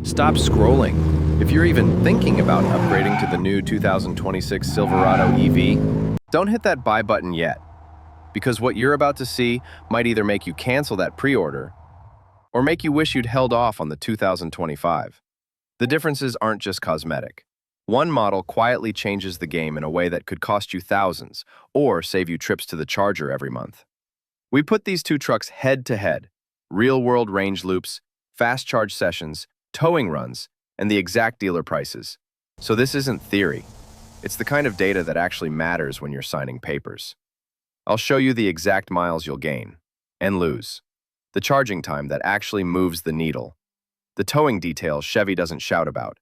Stop scrolling. If you're even thinking about upgrading to the new 2026 Silverado EV, don't hit that buy button yet, because what you're about to see might either make you cancel that pre-order or make you wish you'd held off on the 2025. The differences aren't just cosmetic. One model quietly changes the game in a way that could cost you thousands or save you trips to the charger every month. We put these two trucks head to head: real-world range loops, fast charge sessions, towing runs, and the exact dealer prices. So this isn't theory. It's the kind of data that actually matters when you're signing papers. I'll show you the exact miles you'll gain and lose, the charging time that actually moves the needle, the towing details Chevy doesn't shout about,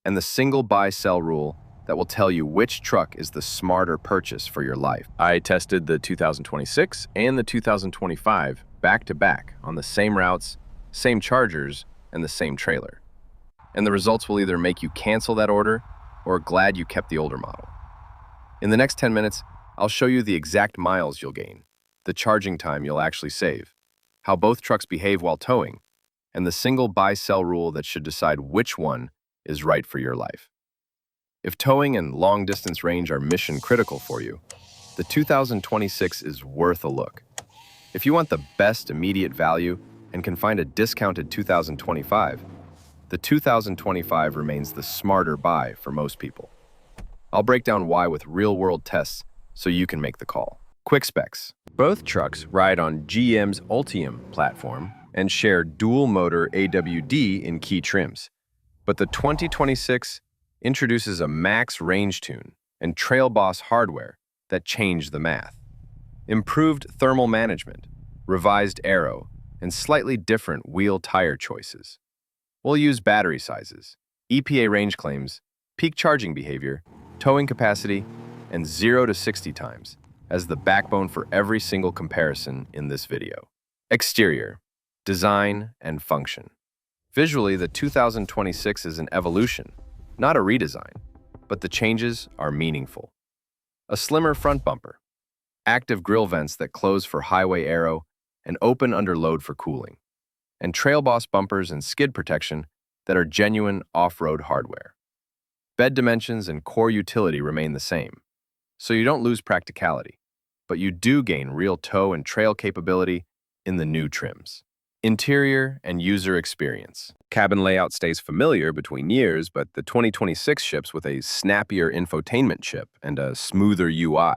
and the single buy-sell rule that will tell you which truck is the smarter purchase for your life. I tested the 2026 and the 2025 back-to-back on the same routes, same chargers, and the same trailer. And the results will either make you cancel that order or glad you kept the older model. In the next 10 minutes, I'll show you the exact miles you'll gain, the charging time you'll actually save, how both trucks behave while towing, and the single buy-sell rule that should decide which one is right for your life. If towing and long-distance range are mission-critical for you, the 2026 is worth a look. If you want the best immediate value and can find a discounted 2025, the 2025 remains the smarter buy for most people. I'll break down why with real-world tests so you can make the call. Quick specs. Both trucks ride on GM's Ultium platform and share dual-motor AWD in key trims. But the 2026 introduces a max range tune and Trail Boss hardware that change the math. Improved thermal management, revised aero, and slightly different wheel tire choices. We'll use battery sizes, EPA range claims, peak charging behavior, towing capacity, and 0 to 60 times as the backbone for every single comparison in this video. Exterior, design, and function. Visually, the 2026 is an evolution, not a redesign, but the changes are meaningful. A slimmer front bumper, active grille vents that close for highway aero and open under load for cooling, and Trail Boss bumpers and skid protection that are genuine off-road hardware. Bed dimensions and core utility remain the same, so you don't lose practicality, but you do gain real tow and trail capability in the new trims. Interior and user experience. Cabin layout stays familiar between years, but the 2026 ships with a snappier infotainment chip and a smoother UI,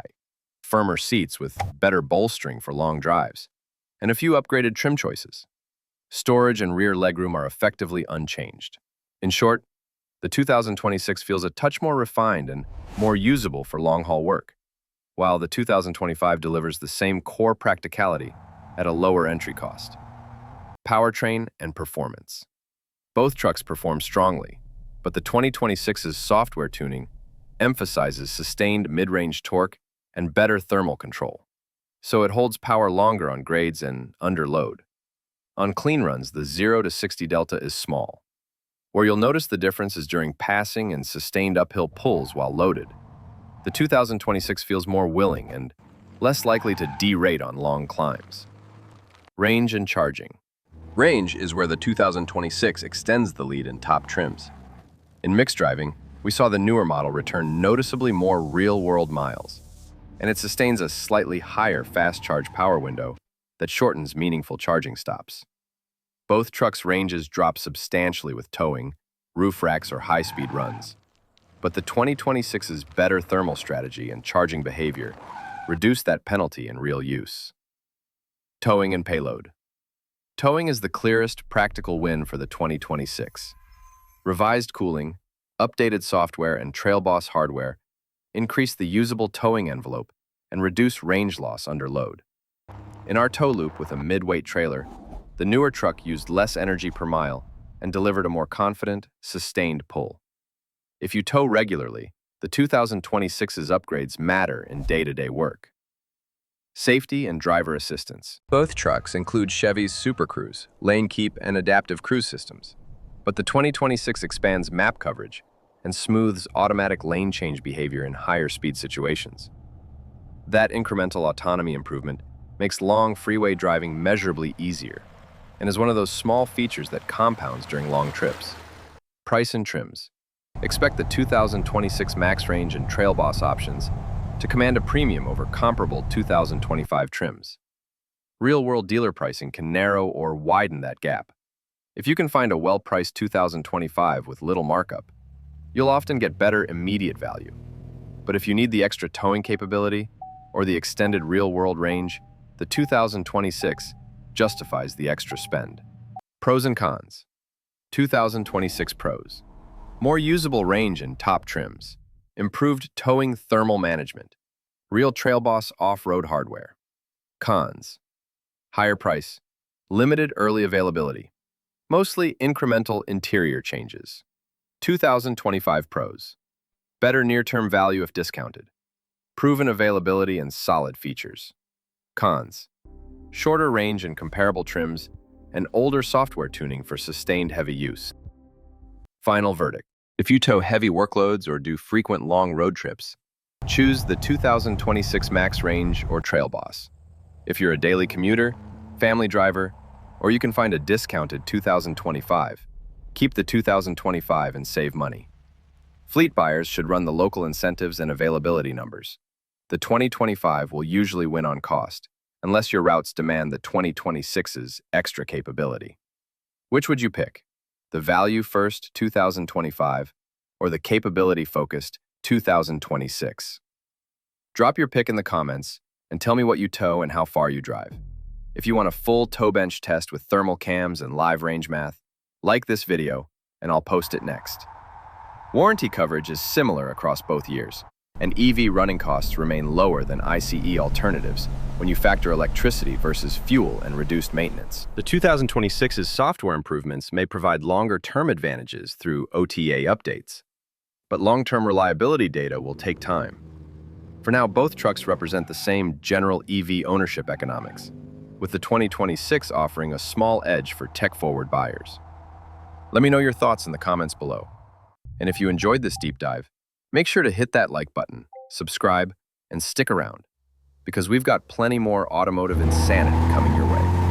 firmer seats with better bolstering for long drives, and a few upgraded trim choices. Storage and rear legroom are effectively unchanged. In short, the 2026 feels a touch more refined and more usable for long-haul work, while the 2025 delivers the same core practicality at a lower entry cost. Powertrain and performance. Both trucks perform strongly, but the 2026's software tuning emphasizes sustained mid-range torque and better thermal control, so it holds power longer on grades and under load. On clean runs, the 0 to 60 delta is small. Where you'll notice the difference is during passing and sustained uphill pulls while loaded. The 2026 feels more willing and less likely to derate on long climbs. Range and charging. Range is where the 2026 extends the lead in top trims. In mixed driving, we saw the newer model return noticeably more real-world miles, and it sustains a slightly higher fast charge power window that shortens meaningful charging stops. Both trucks' ranges drop substantially with towing, roof racks, or high-speed runs, but the 2026's better thermal strategy and charging behavior reduce that penalty in real use. Towing and payload. Towing is the clearest practical win for the 2026. Revised cooling, updated software, and Trail Boss hardware increase the usable towing envelope and reduce range loss under load. In our tow loop with a mid-weight trailer, the newer truck used less energy per mile and delivered a more confident, sustained pull. If you tow regularly, the 2026's upgrades matter in day-to-day work. Safety and driver assistance. Both trucks include Chevy's Super Cruise, lane keep, and adaptive cruise systems, but the 2026 expands map coverage and smooths automatic lane change behavior in higher speed situations. That incremental autonomy improvement makes long freeway driving measurably easier and is one of those small features that compounds during long trips. Price and trims. Expect the 2026 Max Range and Trail Boss options to command a premium over comparable 2025 trims. Real-world dealer pricing can narrow or widen that gap. If you can find a well-priced 2025 with little markup, you'll often get better immediate value. But if you need the extra towing capability or the extended real-world range, the 2026 justifies the extra spend. Pros and cons. 2026 pros. More usable range in top trims. Improved towing thermal management. Real Trail Boss off-road hardware. Cons. Higher price. Limited early availability. Mostly incremental interior changes. 2025 pros. Better near-term value if discounted. Proven availability and solid features. Cons. Shorter range and comparable trims, and older software tuning for sustained heavy use. Final verdict. If you tow heavy workloads or do frequent long road trips, choose the 2026 Max Range or Trail Boss. If you're a daily commuter, family driver, or you can find a discounted 2025, keep the 2025 and save money. Fleet buyers should run the local incentives and availability numbers. The 2025 will usually win on cost, unless your routes demand the 2026's extra capability. Which would you pick? The value-first 2025 or the capability-focused 2026? Drop your pick in the comments and tell me what you tow and how far you drive. If you want a full tow bench test with thermal cams and live range math, like this video and I'll post it next. Warranty coverage is similar across both years, and EV running costs remain lower than ICE alternatives when you factor electricity versus fuel and reduced maintenance. The 2026's software improvements may provide longer-term advantages through OTA updates, but long-term reliability data will take time. For now, both trucks represent the same general EV ownership economics, with the 2026 offering a small edge for tech-forward buyers. Let me know your thoughts in the comments below. And if you enjoyed this deep dive, make sure to hit that like button, subscribe, and stick around, because we've got plenty more automotive insanity coming your way.